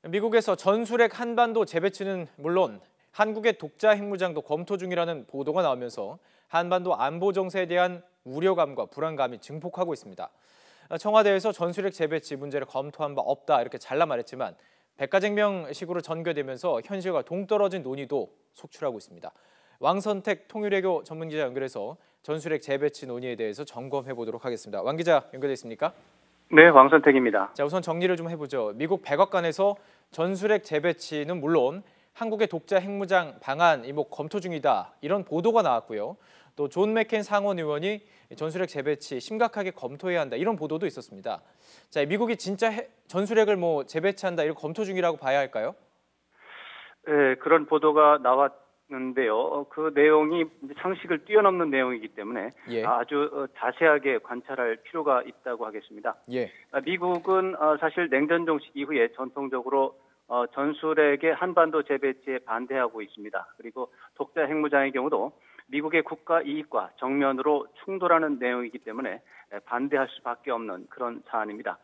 미국에서 전술핵 한반도 재배치는 물론 한국의 독자 핵무장도 검토 중이라는 보도가 나오면서 한반도 안보 정세에 대한 우려감과 불안감이 증폭하고 있습니다. 청와대에서 전술핵 재배치 문제를 검토한 바 없다 이렇게 잘라 말했지만 백가쟁명식으로 전개되면서 현실과 동떨어진 논의도 속출하고 있습니다. 왕선택 통일외교 전문기자 연결해서 전술핵 재배치 논의에 대해서 점검해 보도록 하겠습니다. 왕 기자 연결돼 있습니까? 네, 왕선택입니다. 자, 우선 정리를 좀 해보죠. 미국 백악관에서 전술핵 재배치는 물론 한국의 독자 핵무장 방안이 검토 중이다 이런 보도가 나왔고요. 또 존 맥케인 상원 의원이 전술핵 재배치 심각하게 검토해야 한다 이런 보도도 있었습니다. 자, 미국이 진짜 전술핵을 재배치한다 이런 검토 중이라고 봐야 할까요? 네, 그런 보도가 나왔는데요. 그 내용이 상식을 뛰어넘는 내용이기 때문에 아주 자세하게 관찰할 필요가 있다고 하겠습니다. 미국은 사실 냉전 종식 이후에 전통적으로 전술핵의 한반도 재배치에 반대하고 있습니다. 그리고 독자 핵무장의 경우도 미국의 국가 이익과 정면으로 충돌하는 내용이기 때문에 반대할 수밖에 없는 그런 사안입니다.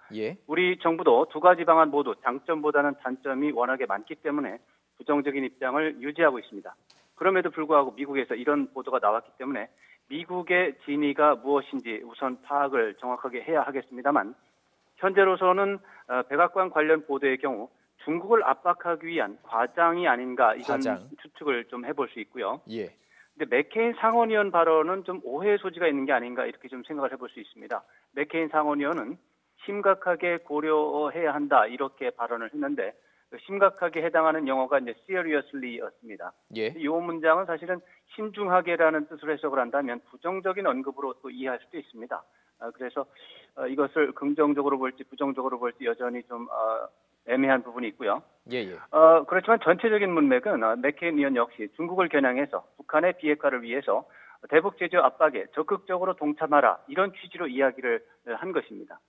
우리 정부도 두 가지 방안 모두 장점보다는 단점이 워낙에 많기 때문에 부정적인 입장을 유지하고 있습니다. 그럼에도 불구하고 미국에서 이런 보도가 나왔기 때문에 미국의 진위가 무엇인지 우선 파악을 정확하게 해야 하겠습니다만 현재로서는 백악관 관련 보도의 경우 중국을 압박하기 위한 과장이 아닌가 이런 추측을 좀 해볼 수 있고요. 근데 맥케인 상원의원 발언은 좀 오해의 소지가 있는 게 아닌가 이렇게 좀 생각을 해볼 수 있습니다. 맥케인 상원의원은 심각하게 고려해야 한다 이렇게 발언을 했는데 심각하게 해당하는 영어가 이제 seriously였습니다. 이 문장은 사실은 신중하게라는 뜻으로 해석을 한다면 부정적인 언급으로 또 이해할 수도 있습니다. 그래서 이것을 긍정적으로 볼지 부정적으로 볼지 여전히 좀 애매한 부분이 있고요. 그렇지만 전체적인 문맥은 맥케인 의원 역시 중국을 겨냥해서 북한의 비핵화를 위해서 대북 제재 압박에 적극적으로 동참하라 이런 취지로 이야기를 한 것입니다.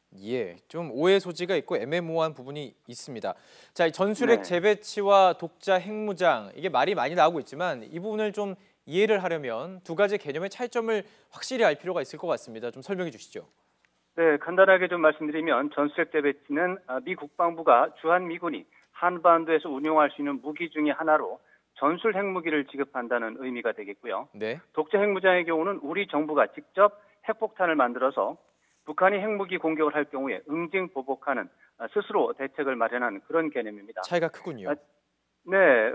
좀 오해 소지가 있고 애매모호한 부분이 있습니다. 자, 전술핵 재배치와 독자 핵무장 이게 말이 많이 나오고 있지만 이 부분을 좀 이해를 하려면 두 가지 개념의 차이점을 확실히 알 필요가 있을 것 같습니다. 좀 설명해 주시죠. 네, 간단하게 좀 말씀드리면 전술핵 재배치는 미 국방부가 주한미군이 한반도에서 운용할 수 있는 무기 중의 하나로 전술 핵무기를 지급한다는 의미가 되겠고요. 독자 핵무장의 경우는 우리 정부가 직접 핵폭탄을 만들어서 북한이 핵무기 공격을 할 경우에 응징 보복하는 스스로 대책을 마련하는 그런 개념입니다. 차이가 크군요. 네,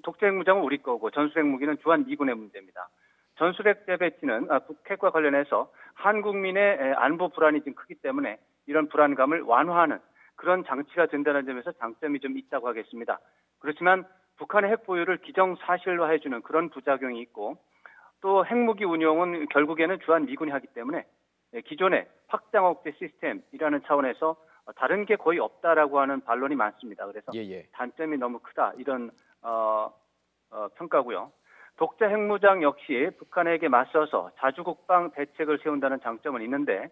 독자 핵무장은 우리 거고 전술 핵무기는 주한미군의 문제입니다. 전술핵 재배치는 북핵과 관련해서 한국민의 안보 불안이 좀 크기 때문에 이런 불안감을 완화하는 그런 장치가 된다는 점에서 장점이 좀 있다고 하겠습니다. 그렇지만 북한의 핵 보유를 기정사실화해주는 그런 부작용이 있고 또 핵무기 운용은 결국에는 주한미군이 하기 때문에 기존의 확장 억제 시스템이라는 차원에서 다른 게 거의 없다라고 하는 반론이 많습니다. 그래서 단점이 너무 크다 이런 평가고요. 독자 핵무장 역시 북한에게 맞서서 자주국방 대책을 세운다는 장점은 있는데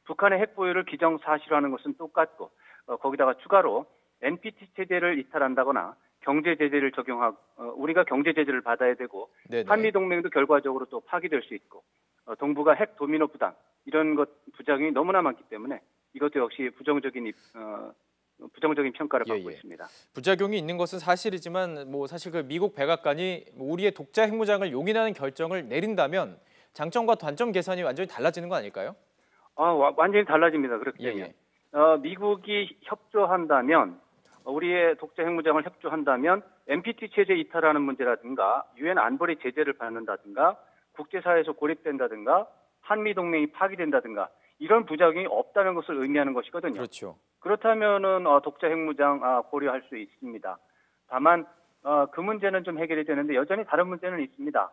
북한의 핵 보유를 기정사실화하는 것은 똑같고 거기다가 추가로 NPT 체제를 이탈한다거나 경제 제재를 적용하고 우리가 경제 제재를 받아야 되고 한미 동맹도 결과적으로 또 파기될 수 있고 동북아 핵 도미노 부담 이런 것 부작용이 너무나 많기 때문에 이것도 역시 부정적인 평가를 받고 있습니다. 부작용이 있는 것은 사실이지만 사실 그 미국 백악관이 우리의 독자 핵무장을 용인하는 결정을 내린다면 장점과 단점 계산이 완전히 달라지는 거 아닐까요? 완전히 달라집니다. 그렇기 때문에 미국이 협조한다면 우리의 독자 핵무장을 협조한다면 NPT 체제 이탈하는 문제라든가 유엔 안보리 제재를 받는다든가 국제사회에서 고립된다든가 한미 동맹이 파기된다든가 이런 부작용이 없다는 것을 의미하는 것이거든요. 그렇다면은 독자 핵무장 고려할 수 있습니다. 다만 그 문제는 좀 해결이 되는데 여전히 다른 문제는 있습니다.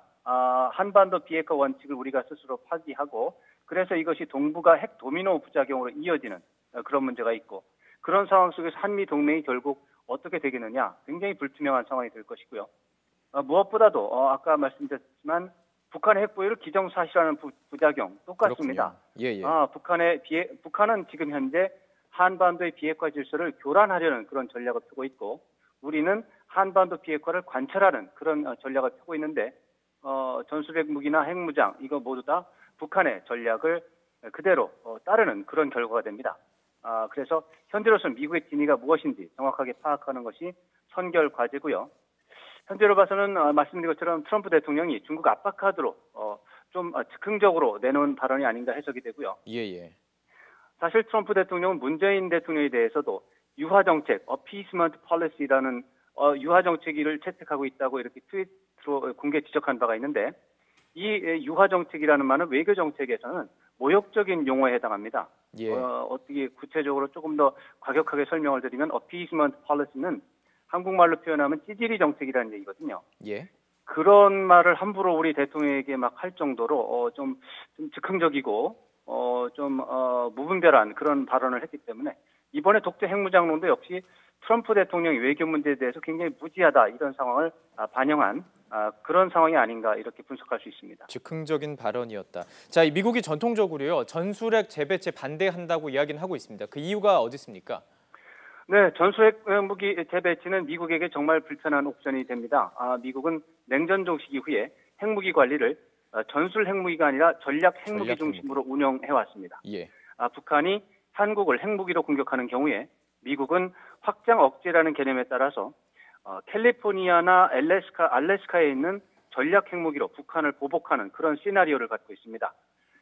한반도 비핵화 원칙을 우리가 스스로 파기하고 그래서 이것이 동북아 핵 도미노 부작용으로 이어지는 그런 문제가 있고 그런 상황 속에서 한미 동맹이 결국 어떻게 되겠느냐 굉장히 불투명한 상황이 될 것이고요. 무엇보다도 아까 말씀드렸지만 북한의 핵 보유를 기정사실화하는 부작용 똑같습니다. 북한은 지금 현재 한반도의 비핵화 질서를 교란하려는 그런 전략을 펴고 있고 우리는 한반도 비핵화를 관철하는 그런 전략을 펴고 있는데 전술핵 무기나 핵무장 이거 모두 다 북한의 전략을 그대로 따르는 그런 결과가 됩니다. 그래서 현재로서는 미국의 진위가 무엇인지 정확하게 파악하는 것이 선결 과제고요. 현재로 봐서는 말씀드린 것처럼 트럼프 대통령이 중국 압박 카드로 좀 즉흥적으로 내놓은 발언이 아닌가 해석이 되고요. 예. 사실 트럼프 대통령은 문재인 대통령에 대해서도 유화 정책, appeasement policy라는 유화 정책을 채택하고 있다고 이렇게 트윗으로 공개 지적한 바가 있는데 이 유화 정책이라는 말은 외교 정책에서는 모욕적인 용어에 해당합니다. 예. 어떻게 구체적으로 조금 더 과격하게 설명을 드리면 appeasement policy는 한국말로 표현하면 찌질이 정책이라는 얘기거든요. 예. 그런 말을 함부로 우리 대통령에게 막 할 정도로 좀 즉흥적이고 무분별한 그런 발언을 했기 때문에 이번에 독재 핵무장론도 역시 트럼프 대통령이 외교 문제에 대해서 굉장히 무지하다 이런 상황을 반영한 그런 상황이 아닌가 이렇게 분석할 수 있습니다. 즉흥적인 발언이었다. 자, 미국이 전통적으로요 전술핵 재배치에 반대한다고 이야기는 하고 있습니다. 그 이유가 어디 있습니까? 네, 전술핵 무기 재배치는 미국에게 정말 불편한 옵션이 됩니다. 미국은 냉전 종식 이후에 핵무기 관리를 전술 핵무기가 아니라 전략 핵무기 중심으로 운영해 왔습니다. 예. 북한이 한국을 핵무기로 공격하는 경우에 미국은 확장 억제라는 개념에 따라서 캘리포니아나 알래스카에 있는 전략 핵무기로 북한을 보복하는 그런 시나리오를 갖고 있습니다.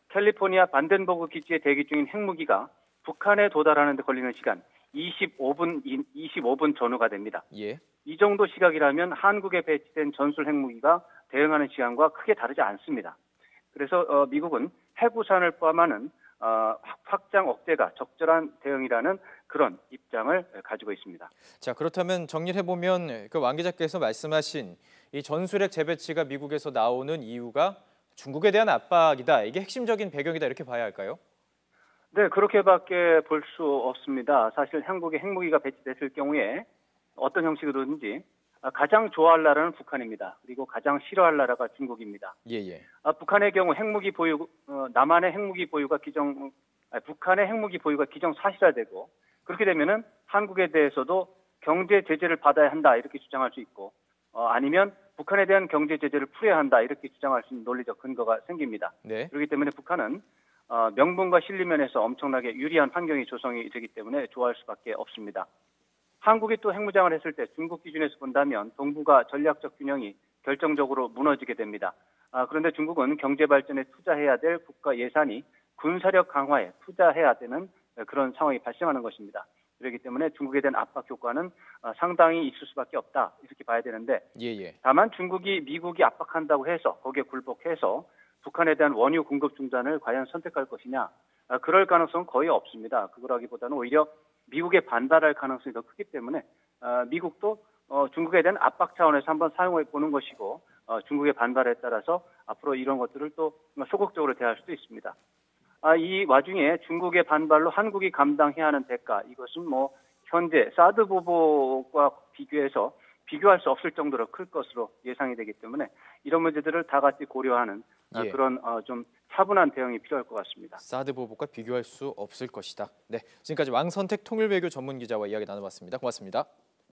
캘리포니아 반덴버그 기지에 대기 중인 핵무기가 북한에 도달하는 데 걸리는 시간 25분 전후가 됩니다. 예. 이 정도 시각이라면 한국에 배치된 전술 핵무기가 대응하는 시간과 크게 다르지 않습니다. 그래서 미국은 핵우산을 포함하는 확장 억제가 적절한 대응이라는 그런 입장을 가지고 있습니다. 자, 그렇다면 정리를 해보면 그 왕 기자께서 말씀하신 이 전술핵 재배치가 미국에서 나오는 이유가 중국에 대한 압박이다. 이게 핵심적인 배경이다 이렇게 봐야 할까요? 네, 그렇게밖에 볼 수 없습니다. 사실 한국에 핵무기가 배치됐을 경우에 어떤 형식으로든지 가장 좋아할 나라는 북한입니다. 그리고 가장 싫어할 나라가 중국입니다. 예. 북한의 경우 핵무기 보유, 남한의 핵무기 보유가 북한의 핵무기 보유가 기정사실화되고 그렇게 되면은 한국에 대해서도 경제 제재를 받아야 한다 이렇게 주장할 수 있고 아니면 북한에 대한 경제 제재를 풀어야 한다 이렇게 주장할 수 있는 논리적 근거가 생깁니다. 네. 그렇기 때문에 북한은 명분과 실리면에서 엄청나게 유리한 환경이 조성이 되기 때문에 좋아할 수밖에 없습니다. 한국이 또 핵무장을 했을 때 중국 기준에서 본다면 동북아 전략적 균형이 결정적으로 무너지게 됩니다. 그런데 중국은 경제 발전에 투자해야 될 국가 예산이 군사력 강화에 투자해야 되는 그런 상황이 발생하는 것입니다. 그렇기 때문에 중국에 대한 압박 효과는 상당히 있을 수밖에 없다 이렇게 봐야 되는데 다만 중국이 미국이 압박한다고 해서 거기에 굴복해서 북한에 대한 원유 공급 중단을 과연 선택할 것이냐 그럴 가능성은 거의 없습니다. 그거라기보다는 오히려 미국에 반발할 가능성이 더 크기 때문에 미국도 중국에 대한 압박 차원에서 한번 사용해 보는 것이고 중국의 반발에 따라서 앞으로 이런 것들을 또 소극적으로 대할 수도 있습니다. 이 와중에 중국의 반발로 한국이 감당해야 하는 대가 이것은 뭐 현재 사드 보복과 비교해서 비교할 수 없을 정도로 클 것으로 예상이 되기 때문에 이런 문제들을 다 같이 고려하는 그런 좀 차분한 대응이 필요할 것 같습니다. 사드 보복과 비교할 수 없을 것이다. 네, 지금까지 왕선택 통일외교 전문기자와 이야기 나눠봤습니다. 고맙습니다.